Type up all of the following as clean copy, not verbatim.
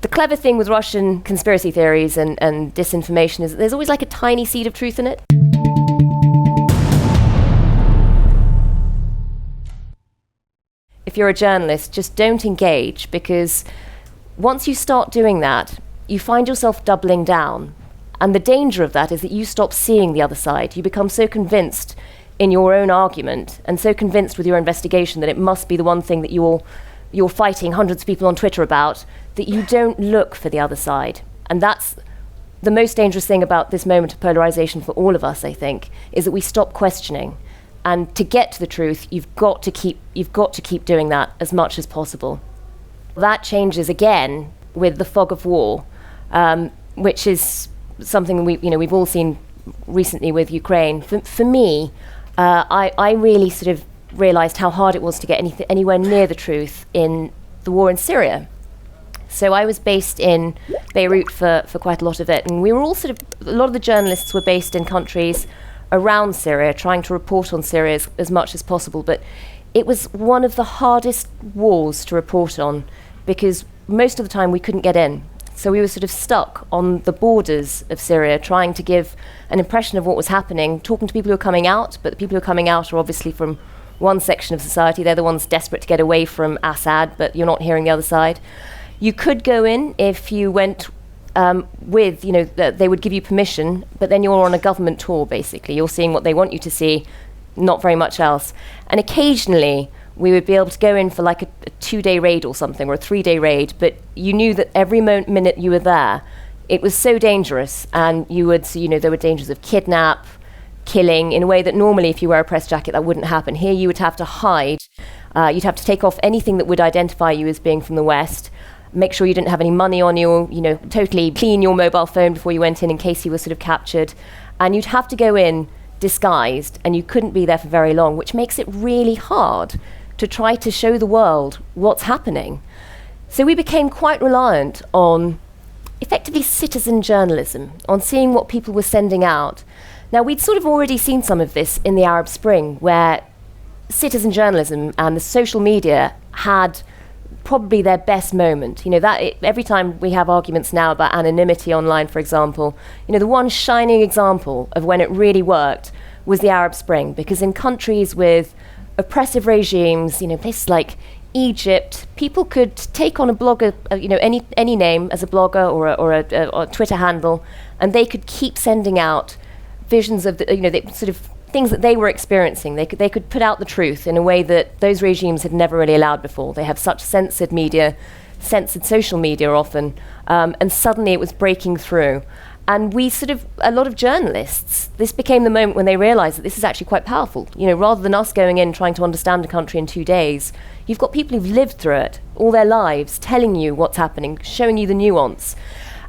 The clever thing with Russian conspiracy theories and disinformation is that there's always like a tiny seed of truth in it. If you're a journalist, just don't engage, because once you start doing that, you find yourself doubling down. And the danger of that is that you stop seeing the other side. You become so convinced in your own argument and so convinced with your investigation that it must be the one thing that you're fighting hundreds of people on Twitter about, that you don't look for the other side. And that's the most dangerous thing about this moment of polarization for all of us, I think, is that we stop questioning. And to get to the truth, you've got to keep doing that as much as possible. That changes again with the fog of war, which is something we've all seen recently with Ukraine. For me, I really sort of realized how hard it was to get anywhere near the truth in the war in Syria. So I was based in Beirut for quite a lot of it, and we were all a lot of the journalists were based in countries around Syria, trying to report on Syria as much as possible. But it was one of the hardest wars to report on, because most of the time we couldn't get in. So we were sort of stuck on the borders of Syria, trying to give an impression of what was happening, talking to people who are coming out, but the people who are coming out are obviously from one section of society. They're the ones desperate to get away from Assad, but you're not hearing the other side. You could go in if you went with, they would give you permission, but then you're on a government tour, basically. You're seeing what they want you to see, not very much else. And occasionally, we would be able to go in for like a 2-day raid or something, or a 3-day raid, but you knew that every minute you were there, it was so dangerous, and there were dangers of kidnap, killing, in a way that normally if you wear a press jacket that wouldn't happen. Here you would have to hide, you'd have to take off anything that would identify you as being from the West, make sure you didn't have any money on you, totally clean your mobile phone before you went in case you were sort of captured, and you'd have to go in disguised, and you couldn't be there for very long, which makes it really hard to try to show the world what's happening. So we became quite reliant on effectively citizen journalism, on seeing what people were sending out. Now, we'd sort of already seen some of this in the Arab Spring, where citizen journalism and the social media had probably their best moment. Every time we have arguments now about anonymity online, for example, the one shining example of when it really worked was the Arab Spring, because in countries with oppressive regimes, places like Egypt, people could take on a blogger, any name as a blogger or a Twitter handle, and they could keep sending out visions of the sort of things that they were experiencing. They could put out the truth in a way that those regimes had never really allowed before. They have such censored media, censored social media often, and suddenly it was breaking through. And a lot of journalists, this became the moment when they realized that this is actually quite powerful. Rather than us going in trying to understand a country in 2 days, you've got people who've lived through it all their lives, telling you what's happening, showing you the nuance.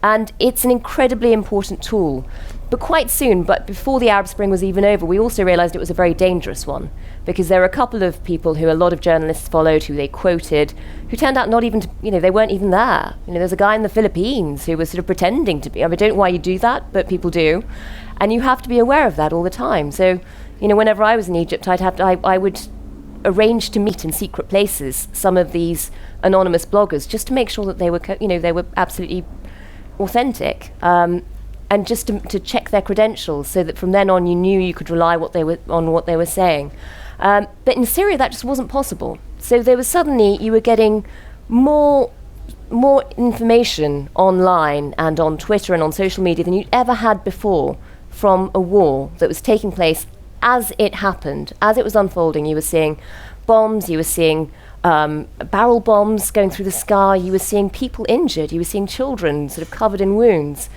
And it's an incredibly important tool. But quite soon, but before the Arab Spring was even over, we also realized it was a very dangerous one, because there were a couple of people who a lot of journalists followed, who they quoted, who turned out not even to, they weren't even there. There's a guy in the Philippines who was sort of pretending to be. I don't know why you do that, but people do. And you have to be aware of that all the time. So, whenever I was in Egypt, I would arrange to meet in secret places some of these anonymous bloggers, just to make sure that they were absolutely authentic. And just to check their credentials, so that from then on you knew you could rely on what they were saying. But in Syria that just wasn't possible. So there was suddenly, you were getting more information online and on Twitter and on social media than you'd ever had before from a war that was taking place as it happened, as it was unfolding. You were seeing bombs, you were seeing barrel bombs going through the sky, you were seeing people injured, you were seeing children sort of covered in wounds,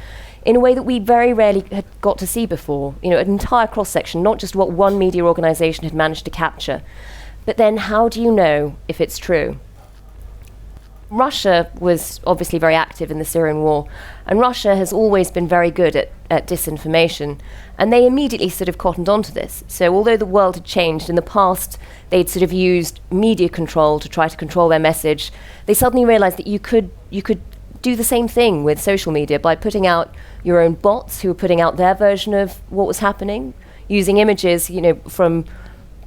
in a way that we very rarely had got to see before. An entire cross-section, not just what one media organisation had managed to capture. But then how do you know if it's true? Russia was obviously very active in the Syrian war, and Russia has always been very good at disinformation, and they immediately sort of cottoned onto this. So although the world had changed, in the past they'd sort of used media control to try to control their message, they suddenly realised that you could do the same thing with social media by putting out your own bots who were putting out their version of what was happening, using images, from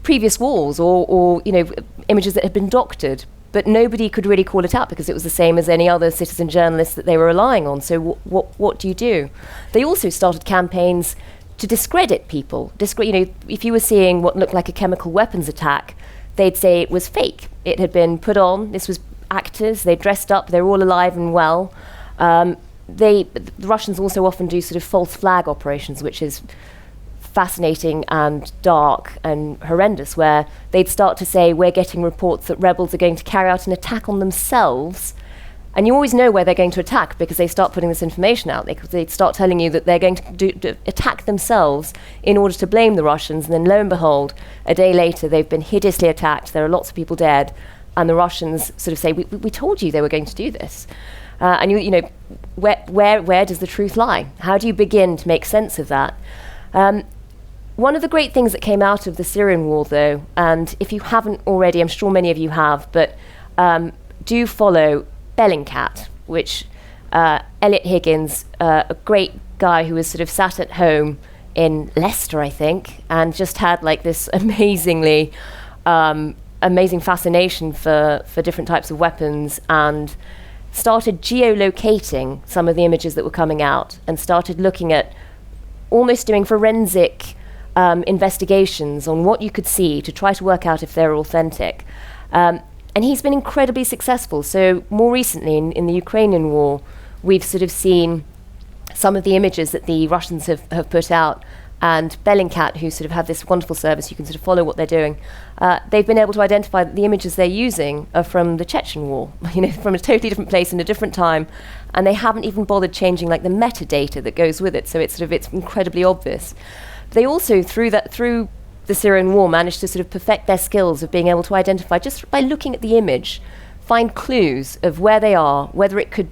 previous wars or images that had been doctored but nobody could really call it out because it was the same as any other citizen journalist that they were relying on. So what do you do? They also started campaigns to discredit people. If you were seeing what looked like a chemical weapons attack, they'd say it was fake. It had been put on. This was actors. They dressed up. They were all alive and well. The Russians also often do sort of false flag operations, which is fascinating and dark and horrendous, where they'd start to say, we're getting reports that rebels are going to carry out an attack on themselves. And you always know where they're going to attack because they start putting this information out. They start telling you that they're going to attack themselves in order to blame the Russians. And then lo and behold, a day later, they've been hideously attacked. There are lots of people dead. And the Russians sort of say, we told you they were going to do this. And where does the truth lie? How do you begin to make sense of that? One of the great things that came out of the Syrian war, though, and if you haven't already, I'm sure many of you have, but do follow Bellingcat, which Elliot Higgins, a great guy who was sort of sat at home in Leicester, I think, and just had like this amazing fascination for different types of weapons, and started geolocating some of the images that were coming out and started looking at almost doing forensic investigations on what you could see to try to work out if they're authentic. And he's been incredibly successful. So more recently in the Ukrainian war, we've sort of seen some of the images that the Russians have put out, and Bellingcat, who sort of have this wonderful service, you can sort of follow what they're doing. They've been able to identify that the images they're using are from the Chechen war, from a totally different place in a different time, and they haven't even bothered changing like the metadata that goes with it. So it's incredibly obvious. They also, through the Syrian war, managed to sort of perfect their skills of being able to identify, just by looking at the image, find clues of where they are, whether it could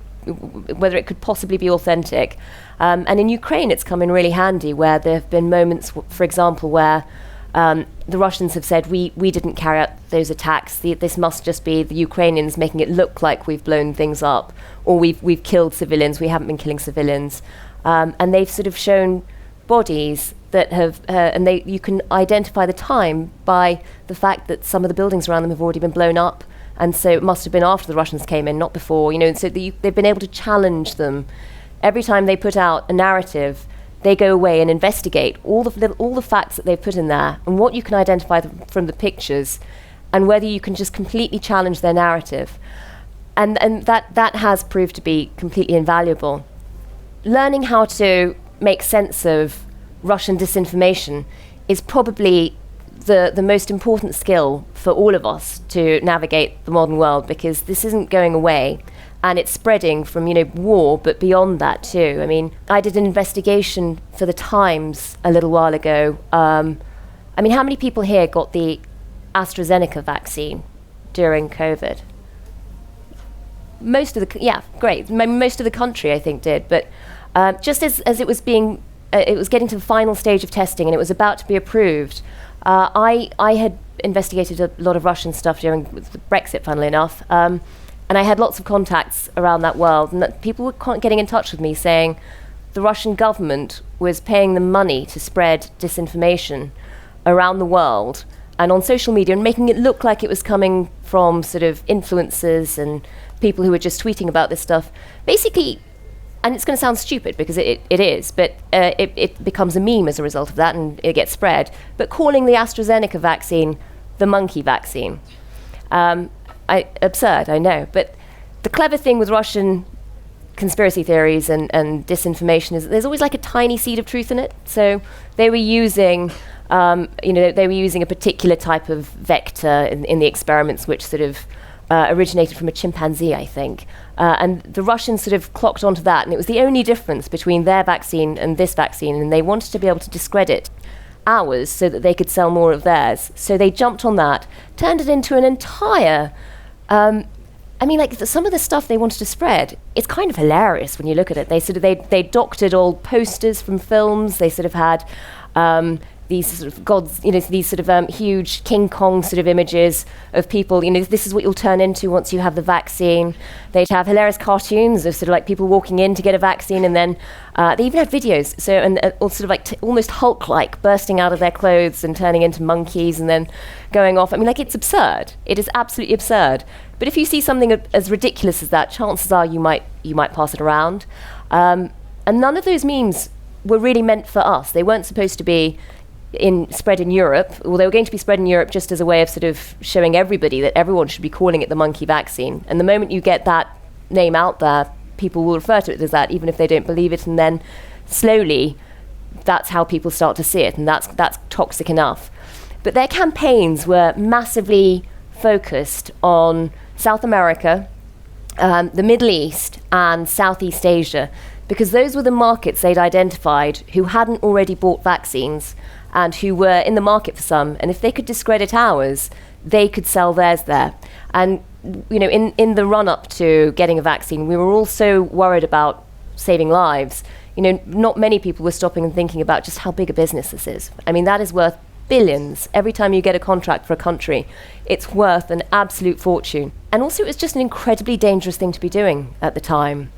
possibly be authentic. And in Ukraine, it's come in really handy, where there have been moments, for example, where the Russians have said, we didn't carry out those attacks. This must just be the Ukrainians making it look like we've blown things up, or we've killed civilians. We haven't been killing civilians. And they've sort of shown bodies that have, and you can identify the time by the fact that some of the buildings around them have already been blown up. And so it must have been after the Russians came in, not before. And so they've been able to challenge them. Every time they put out a narrative, they go away and investigate all the facts that they've put in there, and what you can identify from the pictures, and whether you can just completely challenge their narrative. And that has proved to be completely invaluable. Learning how to make sense of Russian disinformation is probably the most important skill for all of us to navigate the modern world, because this isn't going away, and it's spreading from war, but beyond that too. I mean, I did an investigation for the Times a little while ago. How many people here got the AstraZeneca vaccine during COVID? Most of the country, I think, did. But just as it was getting to the final stage of testing and it was about to be approved, I had investigated a lot of Russian stuff during the Brexit, funnily enough, and I had lots of contacts around that world, and that people were getting in touch with me saying the Russian government was paying them money to spread disinformation around the world and on social media, and making it look like it was coming from sort of influencers and people who were just tweeting about this stuff. Basically, and it's going to sound stupid because it is, but it becomes a meme as a result of that, and it gets spread, but calling the AstraZeneca vaccine the monkey vaccine. Absurd, I know, but the clever thing with Russian conspiracy theories and disinformation is that there's always like a tiny seed of truth in it. So they were using a particular type of vector in the experiments, which sort of originated from a chimpanzee, I think. And the Russians sort of clocked onto that, and it was the only difference between their vaccine and this vaccine, and they wanted to be able to discredit ours so that they could sell more of theirs. So they jumped on that, turned it into an entire... some of the stuff they wanted to spread, it's kind of hilarious when you look at it. They doctored old posters from films. They sort of had these sort of gods, these sort of huge King Kong sort of images of people, this is what you'll turn into once you have the vaccine. They'd have hilarious cartoons of sort of like people walking in to get a vaccine, and then they even had videos, sort of like almost Hulk-like, bursting out of their clothes and turning into monkeys and then going off. I mean, like, it's absurd. It is absolutely absurd. But if you see something as ridiculous as that, chances are you might pass it around. And none of those memes were really meant for us. They weren't supposed to be spread in Europe, or they were going to be spread in Europe just as a way of sort of showing everybody that everyone should be calling it the monkey vaccine. And the moment you get that name out there, people will refer to it as that, even if they don't believe it. And then slowly, that's how people start to see it, and that's toxic enough. But their campaigns were massively focused on South America, the Middle East, and Southeast Asia, because those were the markets they'd identified who hadn't already bought vaccines and who were in the market for some. And if they could discredit ours, they could sell theirs there. And in the run-up to getting a vaccine, we were all so worried about saving lives. Not many people were stopping and thinking about just how big a business this is. I mean, that is worth billions. Every time you get a contract for a country, it's worth an absolute fortune. And also, it was just an incredibly dangerous thing to be doing at the time.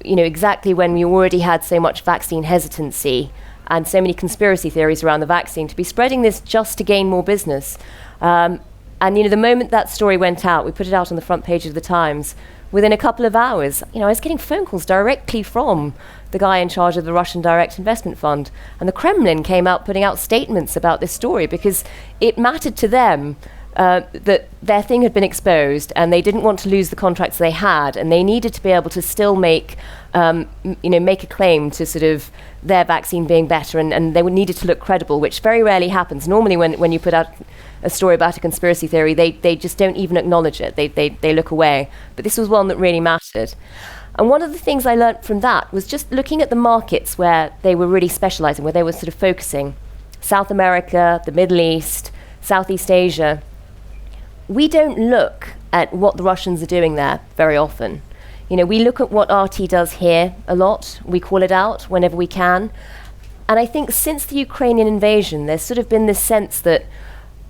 Exactly when we already had so much vaccine hesitancy and so many conspiracy theories around the vaccine, to be spreading this just to gain more business. And the moment that story went out, we put it out on the front page of the Times. Within a couple of hours, I was getting phone calls directly from the guy in charge of the Russian Direct Investment Fund. And the Kremlin came out putting out statements about this story because it mattered to them that their thing had been exposed, and they didn't want to lose the contracts they had, and they needed to be able to still make a claim to sort of their vaccine being better, and they needed to look credible, which very rarely happens. Normally, when you put out a story about a conspiracy theory, they just don't even acknowledge it. They look away. But this was one that really mattered. And one of the things I learned from that was just looking at the markets where they were really specializing, where they were sort of focusing. South America, the Middle East, Southeast Asia. We don't look at what the Russians are doing there very often. We look at what RT does here a lot. We call it out whenever we can. And I think since the Ukrainian invasion, there's sort of been this sense that,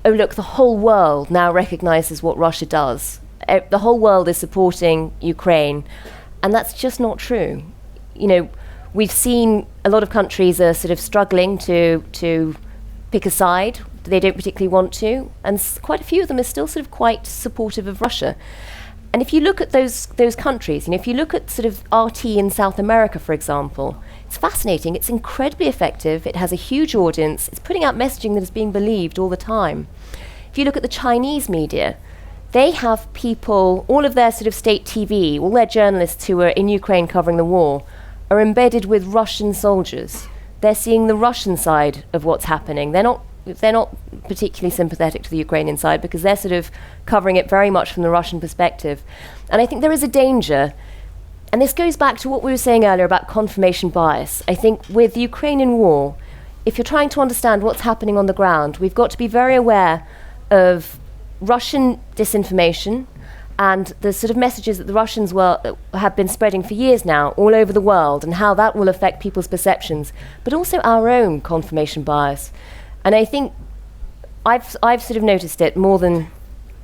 oh, look, the whole world now recognizes what Russia does. The whole world is supporting Ukraine. And that's just not true. We've seen a lot of countries are sort of struggling to pick a side. They don't particularly want to, and quite a few of them are still sort of quite supportive of Russia. And if you look at those countries, if you look at sort of RT in South America, for example, it's fascinating. It's incredibly effective. It has a huge audience. It's putting out messaging that is being believed all the time. If you look at the Chinese media, they have people, all of their sort of state TV, all their journalists who are in Ukraine covering the war, are embedded with Russian soldiers. They're seeing the Russian side of what's happening. They're not particularly sympathetic to the Ukrainian side because they're sort of covering it very much from the Russian perspective. And I think there is a danger, and this goes back to what we were saying earlier about confirmation bias. I think with the Ukrainian war, if you're trying to understand what's happening on the ground, we've got to be very aware of Russian disinformation and the sort of messages that the Russians have been spreading for years now all over the world, and how that will affect people's perceptions, but also our own confirmation bias. And I think I've sort of noticed it more than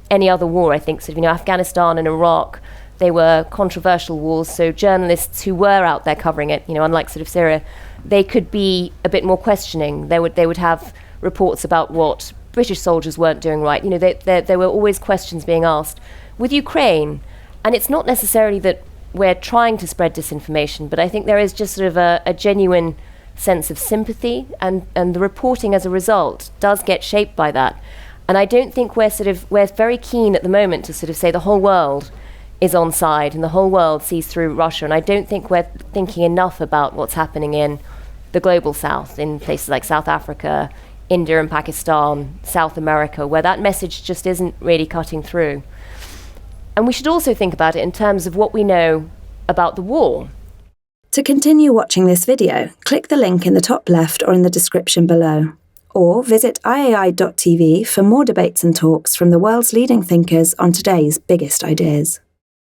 any other war. I think sort of, Afghanistan and Iraq, they were controversial wars, so journalists who were out there covering it, unlike sort of Syria, they could be a bit more questioning. They would have reports about what British soldiers weren't doing right. There were always questions being asked. With Ukraine, and it's not necessarily that we're trying to spread disinformation, but I think there is just sort of a genuine sense of sympathy, and the reporting as a result does get shaped by that. And I don't think we're very keen at the moment to sort of say the whole world is on side and the whole world sees through Russia. And I don't think we're thinking enough about what's happening in the global south, in places like South Africa, India and Pakistan, South America, where that message just isn't really cutting through. And we should also think about it in terms of what we know about the war. To continue watching this video, click the link in the top left or in the description below. Or visit iai.tv for more debates and talks from the world's leading thinkers on today's biggest ideas.